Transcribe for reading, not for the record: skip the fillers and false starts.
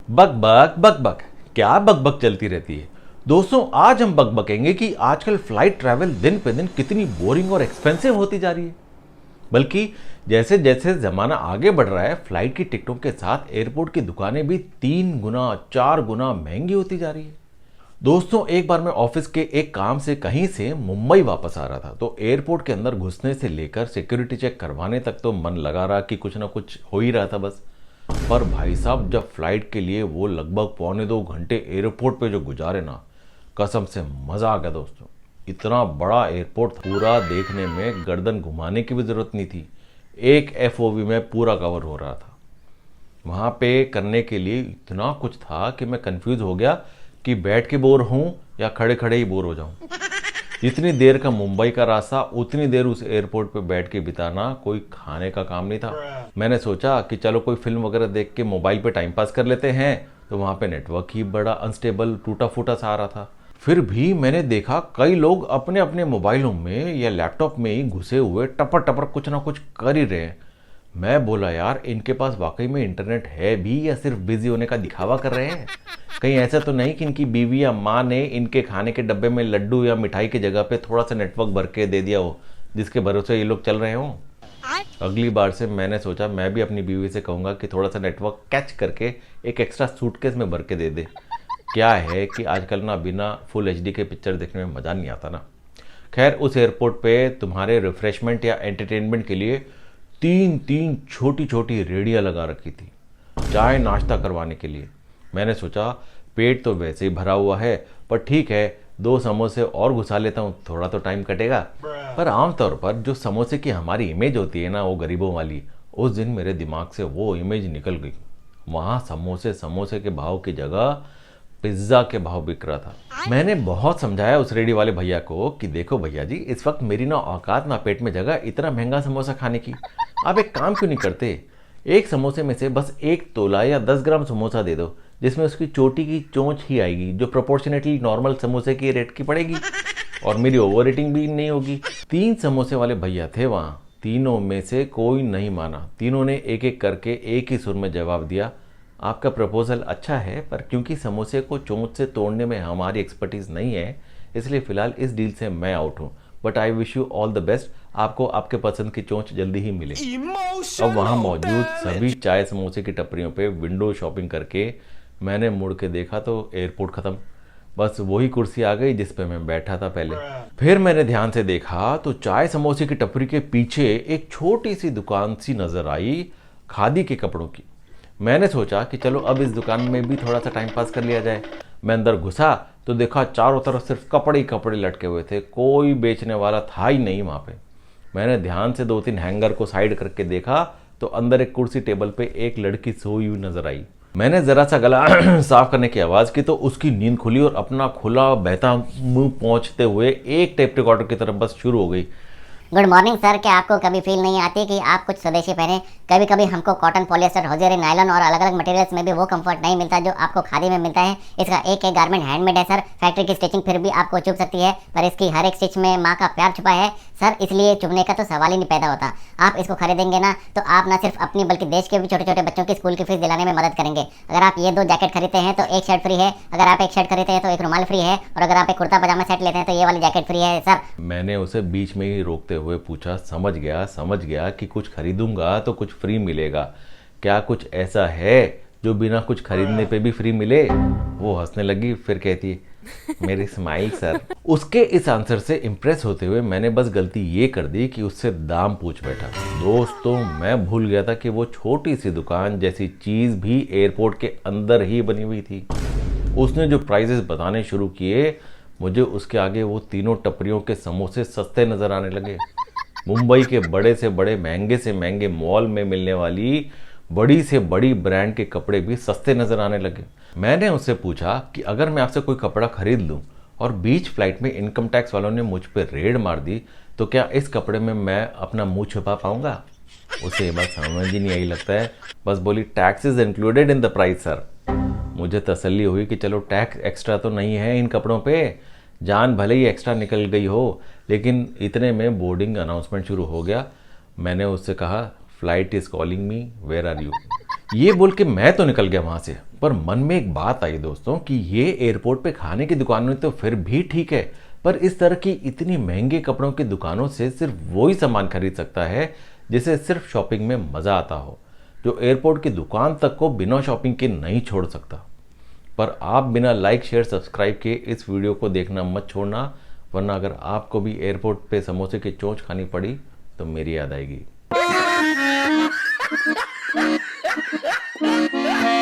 बक बक बक बक, क्या बक बक चलती रहती है। दोस्तों, आज हम बक बकेंगे कि आजकल फ्लाइट ट्रैवल दिन पे दिन कितनी बोरिंग और एक्सपेंसिव होती जा रही है। बल्कि जैसे जैसे ज़माना आगे बढ़ रहा है, फ्लाइट की टिकटों के साथ एयरपोर्ट की दुकानें भी 3 गुना 4 गुना महंगी होती जा रही है। दोस्तों, एक बार मैं ऑफिस के एक काम से कहीं से मुंबई वापस आ रहा था, तो एयरपोर्ट के अंदर घुसने से लेकर सिक्योरिटी चेक करवाने तक तो मन लगा रहा कि कुछ ना कुछ हो ही रहा था बस। पर भाई साहब, जब फ्लाइट के लिए वो लगभग पौने 2 घंटे एयरपोर्ट पे जो गुजारे ना, कसम से मज़ा आ गया दोस्तों। इतना बड़ा एयरपोर्ट था, पूरा देखने में गर्दन घुमाने की भी ज़रूरत नहीं थी। एक एफओवी में पूरा कवर हो रहा था। वहाँ पे करने के लिए इतना कुछ था कि मैं कंफ्यूज हो गया कि बैठ के बोर हूँ या खड़े खड़े ही बोर हो जाऊँ। जितनी देर का मुंबई का रास्ता, उतनी देर उस एयरपोर्ट पे बैठ के बिताना कोई खाने का काम नहीं था। मैंने सोचा कि चलो कोई फिल्म वगैरह देख के मोबाइल पे टाइम पास कर लेते हैं, तो वहाँ पे नेटवर्क ही बड़ा अनस्टेबल टूटा फूटा सा आ रहा था। फिर भी मैंने देखा कई लोग अपने अपने मोबाइलों में या लैपटॉप में ही घुसे हुए टपर टपर कुछ ना कुछ कर ही रहे हैं। मैं बोला, यार इनके पास वाकई में इंटरनेट है भी या सिर्फ बिजी होने का दिखावा कर रहे हैं। कहीं ऐसा तो नहीं कि इनकी बीवी या माँ ने इनके खाने के डब्बे में लड्डू या मिठाई की जगह पे थोड़ा सा नेटवर्क भर के दे दिया हो, जिसके भरोसे ये लोग चल रहे हों। अगली बार से मैंने सोचा मैं भी अपनी बीवी से कहूँगा कि थोड़ा सा नेटवर्क कैच करके एक एक्स्ट्रा सूटकेस में भर के दे दे। क्या है कि आजकल ना बिना फुल एचडी के पिक्चर देखने में मज़ा नहीं आता ना। खैर, उस एयरपोर्ट पे तुम्हारे रिफ्रेशमेंट या एंटरटेनमेंट के लिए तीन तीन छोटी छोटी रेडियाँ लगा रखी थी, चाय नाश्ता करवाने के लिए। मैंने सोचा पेट तो वैसे ही भरा हुआ है, पर ठीक है 2 समोसे और घुसा लेता हूँ, थोड़ा तो टाइम कटेगा। पर आमतौर पर जो समोसे की हमारी इमेज होती है ना, वो गरीबों वाली, उस दिन मेरे दिमाग से वो इमेज निकल गई। वहाँ समोसे समोसे के भाव की जगह पिज्ज़ा के भाव बिक रहा था। मैंने बहुत समझाया उस रेडी वाले भैया को कि देखो भैया जी, इस वक्त मेरी ना औकात ना पेट में जगह इतना महंगा समोसा खाने की। आप एक काम क्यों नहीं करते, एक समोसे में से बस 1 तोला या 10 ग्राम समोसा दे दो, जिसमें उसकी चोटी की चोंच ही आएगी, जो प्रोपोर्शनेटली नॉर्मल समोसे की रेट की पड़ेगी और मेरी ओवर रेटिंग भी नहीं होगी। 3 समोसे वाले भैया थे वहाँ, तीनों में से कोई नहीं माना। तीनों ने एक एक करके एक ही सुर में जवाब दिया, आपका प्रपोजल अच्छा है, पर क्योंकि समोसे को चोंच से तोड़ने में हमारी एक्सपर्टीज़ नहीं है, इसलिए फ़िलहाल इस डील से मैं आउट हूँ। But I wish you all the best, आपको आपके पसंद की चोंच जल्दी ही मिले। अब वहाँ मौजूद सभी चाय समोसे की टपरियों पे विंडो शॉपिंग करके मैंने मुड़ के देखा तो एयरपोर्ट ख़त्म। बस वही कुर्सी आ गई जिस पे मैं बैठा था पहले। फिर मैंने ध्यान से देखा तो चाय समोसे की टपरी के पीछे एक छोटी सी दुकान सी नज़र आई, खादी के कपड़ों की। मैंने सोचा कि चलो अब इस दुकान में भी थोड़ा सा टाइम पास कर लिया जाए। मैं अंदर घुसा तो देखा चारों तरफ सिर्फ कपड़े ही कपड़े लटके हुए थे, कोई बेचने वाला था ही नहीं वहाँ पे। मैंने ध्यान से 2-3 हैंगर को साइड करके देखा तो अंदर एक कुर्सी टेबल पे एक लड़की सोई हुई नजर आई। मैंने ज़रा सा गला साफ करने की आवाज़ की तो उसकी नींद खुली और अपना खुला बहता मुंह पहुँचते हुए एक टेप रिकॉर्डर की तरफ बस शुरू हो गई। Good morning sir. क्या आपको कभी फील नहीं आती कि आप कुछ स्वदेशी पहने? कभी कभी हमको कॉटन, पॉलिएस्टर, होजेरी, नायलॉन और अलग अलग मटेरियल्स में भी वो कंफर्ट नहीं मिलता जो आपको खादी में मिलता है। इसका एक एक गारमेंट हैंडमेड है सर। फैक्ट्री की स्टिचिंग फिर भी आपको चुभ सकती है, पर इसकी हर एक स्टिच में माँ का प्यार छुपा है सर, इसलिए चुभने का तो सवाल ही नहीं पैदा होता। आप इसको खरीदेंगे ना तो आप ना सिर्फ अपनी बल्कि देश के भी छोटे छोटे बच्चों की स्कूल की फीस दिलाने में मदद करेंगे। अगर आप ये 2 जैकेट खरीदते हैं तो एक शर्ट फ्री है, अगर आप एक शर्ट खरीदते हैं तो एक रुमाल फ्री है, और अगर आप एक कुर्ता पजामा सेट लेते हैं तो ये वाली जैकेट फ्री है सर। मैंने उसे बीच में ही रोकते हुए पूछा, समझ गया कि कुछ खरीदूंगा तो कुछ फ्री मिलेगा, क्या कुछ ऐसा है जो बिना कुछ खरीदने पे भी फ्री मिले? वो हंसने लगी, फिर कहती, मेरी स्माइल सर। उसके इस आंसर से इंप्रेस होते हुए मैंने बस गलती ये कर दी कि उससे दाम पूछ बैठा। दोस्तों, मैं भूल गया था कि वो छोटी सी दुकान जैसी चीज भी एयरपोर्ट के अंदर ही बनी हुई थी। उसने जो प्राइजेस बताने शुरू किए, मुझे उसके आगे वो तीनों टपरियों के समोसे सस्ते नजर आने लगे। मुंबई के बड़े से बड़े महंगे से महंगे मॉल में मिलने वाली बड़ी से बड़ी ब्रांड के कपड़े भी सस्ते नजर आने लगे। मैंने उससे पूछा कि अगर मैं आपसे कोई कपड़ा खरीद लूं और बीच फ्लाइट में इनकम टैक्स वालों ने मुझ पर रेड मार दी तो क्या इस कपड़े में मैं अपना मुंह छुपा पाऊंगा? उसे ये बात समझ ही नहीं आई लगता है, बस बोली, tax is included in the price sir. मुझे तसल्ली हुई कि चलो टैक्स एक्स्ट्रा तो नहीं है इन कपड़ों पे, जान भले ही एक्स्ट्रा निकल गई हो। लेकिन इतने में बोर्डिंग अनाउंसमेंट शुरू हो गया। मैंने उससे कहा, flight is calling me, where are you? ये बोल के मैं तो निकल गया वहाँ से, पर मन में एक बात आई दोस्तों कि ये एयरपोर्ट पे खाने की दुकानें तो फिर भी ठीक है, पर इस तरह की इतनी महंगे कपड़ों की दुकानों से सिर्फ वही सामान खरीद सकता है जिसे सिर्फ शॉपिंग में मज़ा आता हो, जो एयरपोर्ट की दुकान तक को बिना शॉपिंग के नहीं छोड़ सकता। पर आप बिना लाइक शेयर सब्सक्राइब के इस वीडियो को देखना मत छोड़ना, वरना अगर आपको भी एयरपोर्ट पे समोसे की चोंच खानी पड़ी तो मेरी याद आएगी।